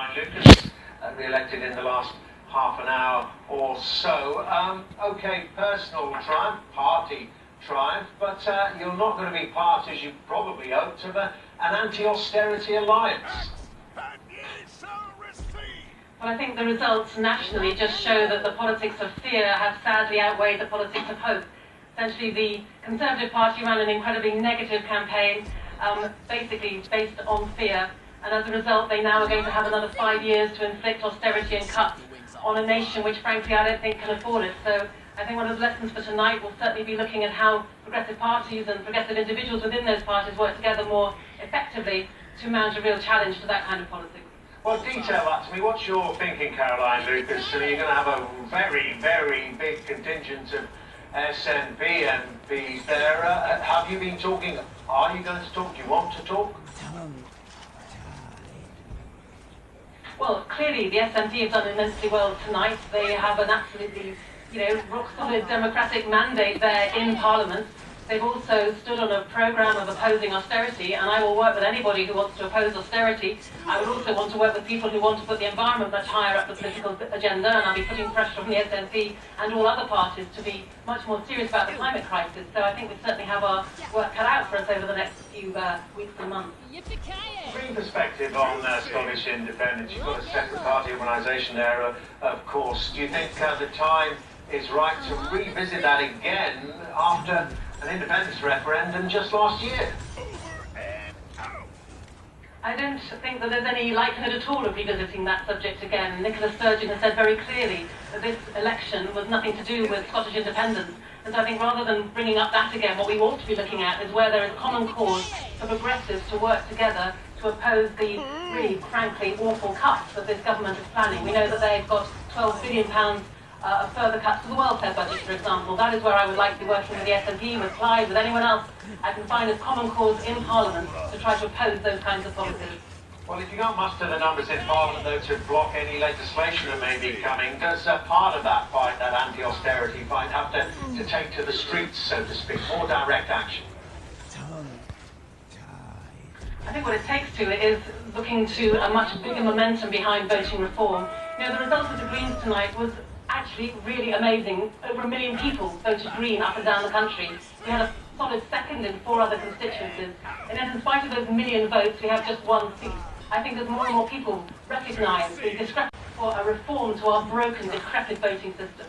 Caroline Lucas, re-elected in the last half an hour or so. Okay, personal triumph, party triumph, but you're not going to be part, as you probably hoped, of an anti-austerity alliance. Well, I think the results nationally just show that the politics of fear have sadly outweighed the politics of hope. Essentially, the Conservative Party ran an incredibly negative campaign, basically based on fear, and as a result they now are going to have another 5 years to inflict austerity and cuts on a nation which frankly I don't think can afford it. So I think one of the lessons for tonight will certainly be looking at how progressive parties and progressive individuals within those parties work together more effectively to mount a real challenge to that kind of politics. Well, detail that to me. What's your thinking, Caroline Lucas? So you're going to have a very, very big contingent of SNP MPs there. Have you been talking? Are you going to talk? Do you want to talk? Well, clearly the SNP have done immensely well tonight. They have an absolutely, rock-solid democratic mandate there in Parliament. They've also stood on a programme of opposing austerity, and I will work with anybody who wants to oppose austerity. I would also want to work with people who want to put the environment much higher up the political agenda, and I'll be putting pressure on the SNP and all other parties to be much more serious about the climate crisis. So I think we certainly have our work cut out for us over the next few weeks and months. Green perspective on Scottish independence. You've got a separate party organisation there, of course. Do you think the time is right to revisit that again after an independence referendum just last year? I don't think that there's any likelihood at all of revisiting that subject again. Nicola Sturgeon has said very clearly that this election was nothing to do with Scottish independence. And so I think rather than bringing up that again, what we ought to be looking at is where there is common cause for progressives to work together to oppose the really, frankly, awful cuts that this government is planning. We know that they've got £12 billion of further cuts to the welfare budget, for example. That is where I would like to be working with the SNP, with Clyde, with anyone else I can find as common cause in Parliament to try to oppose those kinds of policies. Well, if you can't muster the numbers in Parliament, though, to block any legislation that may be coming, does part of that fight, that anti-austerity fight, have to take to the streets, so to speak, more direct action? I think what it takes to is looking to a much bigger momentum behind voting reform. The result of the Greens tonight was actually really amazing. Over 1 million people voted Green up and down the country. We had a solid second in 4 other constituencies. And yet, in spite of those 1 million votes, we have just 1 seat. I think as more and more people recognise the discrepancy for a reform to our broken, decrepit voting system.